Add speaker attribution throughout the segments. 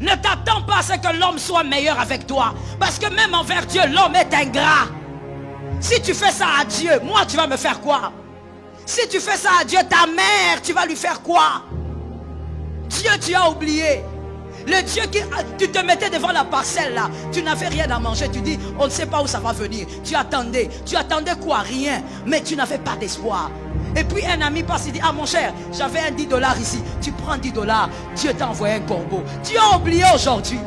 Speaker 1: Ne t'attends pas à ce que l'homme soit meilleur avec toi. Parce que même envers Dieu, l'homme est ingrat. Si tu fais ça à Dieu, moi tu vas me faire quoi? Si tu fais ça à Dieu, ta mère, tu vas lui faire quoi? Dieu, tu as oublié. Le Dieu qui tu te mettais devant la parcelle là, tu n'avais rien à manger, tu dis on ne sait pas où ça va venir. Tu attendais quoi? Rien, mais tu n'avais pas d'espoir. Et puis un ami passe, il dit ah mon cher, j'avais un 10 $ ici, tu prends 10 $, Dieu t'a envoyé un corbeau. Tu as oublié aujourd'hui,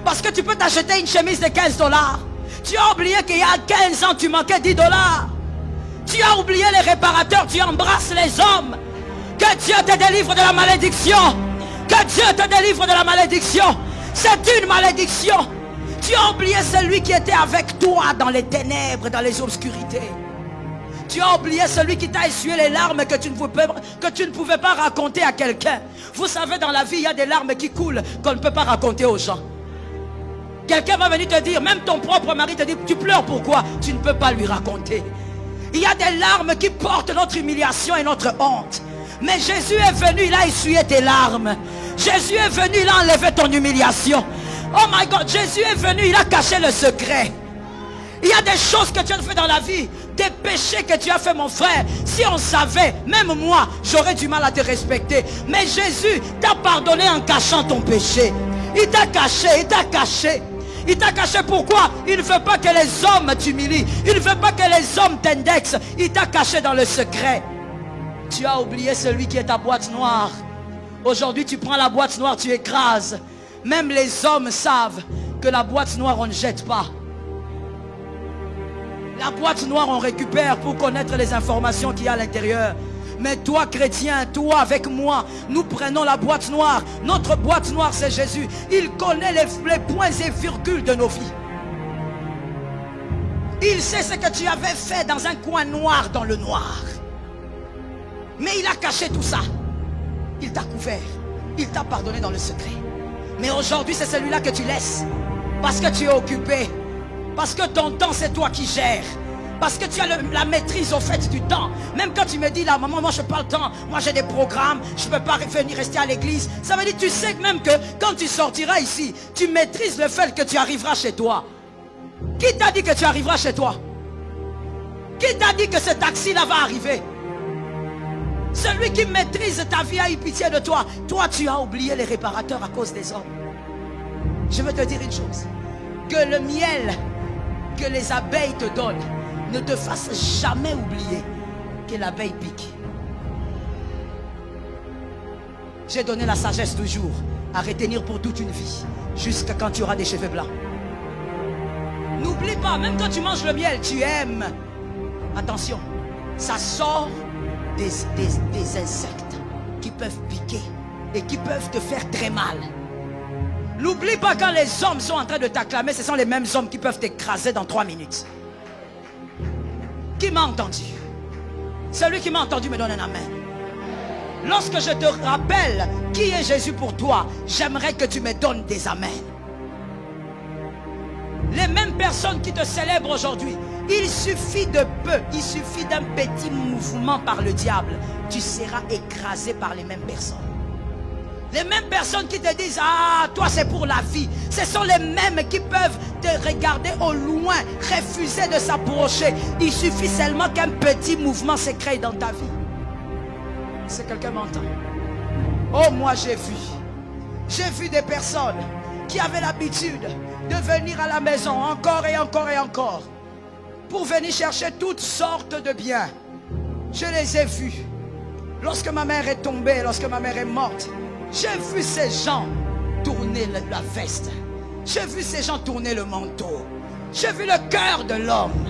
Speaker 1: parce que tu peux t'acheter une chemise de 15 $. Tu as oublié qu'il y a 15 ans tu manquais 10 $. Tu as oublié les réparateurs, tu embrasses les hommes. Que Dieu te délivre de la malédiction. Que Dieu te délivre de la malédiction. C'est une malédiction. Tu as oublié celui qui était avec toi dans les ténèbres, dans les obscurités. Tu as oublié celui qui t'a essuyé les larmes que tu ne pouvais pas raconter à quelqu'un. Vous savez, dans la vie, il y a des larmes qui coulent qu'on ne peut pas raconter aux gens. Quelqu'un va venir te dire, même ton propre mari te dit, tu pleures pourquoi? Tu ne peux pas lui raconter. Il y a des larmes qui portent notre humiliation et notre honte. Mais Jésus est venu, il a essuyé tes larmes. Jésus est venu, il a enlevé ton humiliation. Oh my God, Jésus est venu, il a caché le secret. Il y a des choses que tu as fait dans la vie, des péchés que tu as fait, mon frère. Si on savait, même moi, j'aurais du mal à te respecter. Mais Jésus t'a pardonné en cachant ton péché. Il t'a caché, il t'a caché. Il t'a caché pourquoi? Il ne veut pas que les hommes t'humilient. Il ne veut pas que les hommes t'indexent. Il t'a caché dans le secret. Tu as oublié celui qui est ta boîte noire. Aujourd'hui, tu prends la boîte noire, tu écrases. Même les hommes savent que la boîte noire, on ne jette pas. La boîte noire, on récupère pour connaître les informations qu'il y a à l'intérieur. Mais toi, chrétien, toi avec moi, nous prenons la boîte noire. Notre boîte noire, c'est Jésus. Il connaît les points et virgules de nos vies. Il sait ce que tu avais fait dans un coin noir dans le noir. Mais il a caché tout ça. Il t'a couvert. Il t'a pardonné dans le secret. Mais aujourd'hui, c'est celui-là que tu laisses. Parce que tu es occupé. Parce que ton temps, c'est toi qui gères. Parce que tu as la maîtrise au fait du temps. Même quand tu me dis là, maman, moi je n'ai pas le temps. Moi j'ai des programmes. Je ne peux pas venir rester à l'église. Ça veut dire tu sais même que quand tu sortiras ici, tu maîtrises le fait que tu arriveras chez toi. Qui t'a dit que tu arriveras chez toi? Qui t'a dit que ce taxi-là va arriver? Celui qui maîtrise ta vie a eu pitié de toi. Toi, tu as oublié les réparateurs à cause des hommes. Je veux te dire une chose. Que le miel que les abeilles te donnent ne te fasse jamais oublier que l'abeille pique. J'ai donné la sagesse toujours à retenir pour toute une vie, jusqu'à quand tu auras des cheveux blancs. N'oublie pas, même quand tu manges le miel, tu aimes. Attention, ça sort des insectes qui peuvent piquer et qui peuvent te faire très mal. N'oublie pas, quand les hommes sont en train de t'acclamer, ce sont les mêmes hommes qui peuvent t'écraser dans 3 minutes. Qui m'a entendu? Celui qui m'a entendu me donne un amen. Lorsque je te rappelle qui est Jésus pour toi, j'aimerais que tu me donnes des amens. Les mêmes personnes qui te célèbrent aujourd'hui, il suffit de peu, il suffit d'un petit mouvement par le diable, tu seras écrasé par les mêmes personnes. Les mêmes personnes qui te disent ah toi c'est pour la vie, ce sont les mêmes qui peuvent te regarder au loin, refuser de s'approcher. Il suffit seulement qu'un petit mouvement se crée dans ta vie. Est-ce que quelqu'un m'entend? Oh, moi j'ai vu des personnes qui avaient l'habitude de venir à la maison encore et encore et encore pour venir chercher toutes sortes de biens. Je les ai vus. Lorsque ma mère est tombée, lorsque ma mère est morte, j'ai vu ces gens tourner la veste. J'ai vu ces gens tourner le manteau. J'ai vu le cœur de l'homme.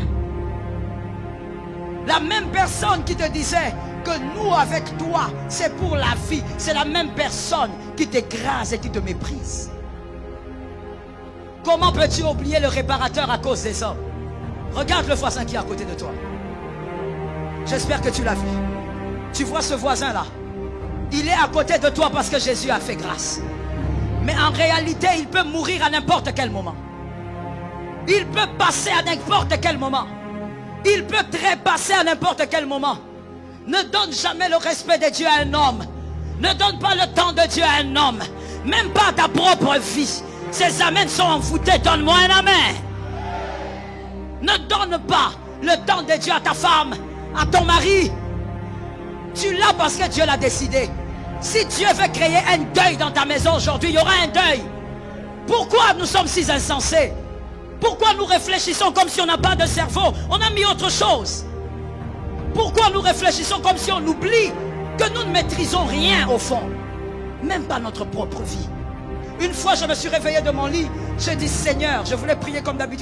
Speaker 1: La même personne qui te disait que nous avec toi, c'est pour la vie, c'est la même personne qui t'écrase et qui te méprise. Comment peux-tu oublier le réparateur à cause des hommes? Regarde le voisin qui est à côté de toi. J'espère que tu l'as vu. Tu vois ce voisin-là? Il est à côté de toi parce que Jésus a fait grâce. Mais en réalité, il peut mourir à n'importe quel moment. Il peut passer à n'importe quel moment. Il peut trépasser à n'importe quel moment. Ne donne jamais le respect de Dieu à un homme. Ne donne pas le temps de Dieu à un homme. Même pas ta propre vie. Ces amens sont envoûtés. Donne-moi un amen. Ne donne pas le temps de Dieu à ta femme, à ton mari. Tu l'as parce que Dieu l'a décidé. Si Dieu veut créer un deuil dans ta maison aujourd'hui, il y aura un deuil. Pourquoi nous sommes si insensés? Pourquoi nous réfléchissons comme si on n'a pas de cerveau? On a mis autre chose. Pourquoi nous réfléchissons comme si on oublie que nous ne maîtrisons rien au fond? Même pas notre propre vie. Une fois, je me suis réveillé de mon lit. Je dis, Seigneur, je voulais prier comme d'habitude.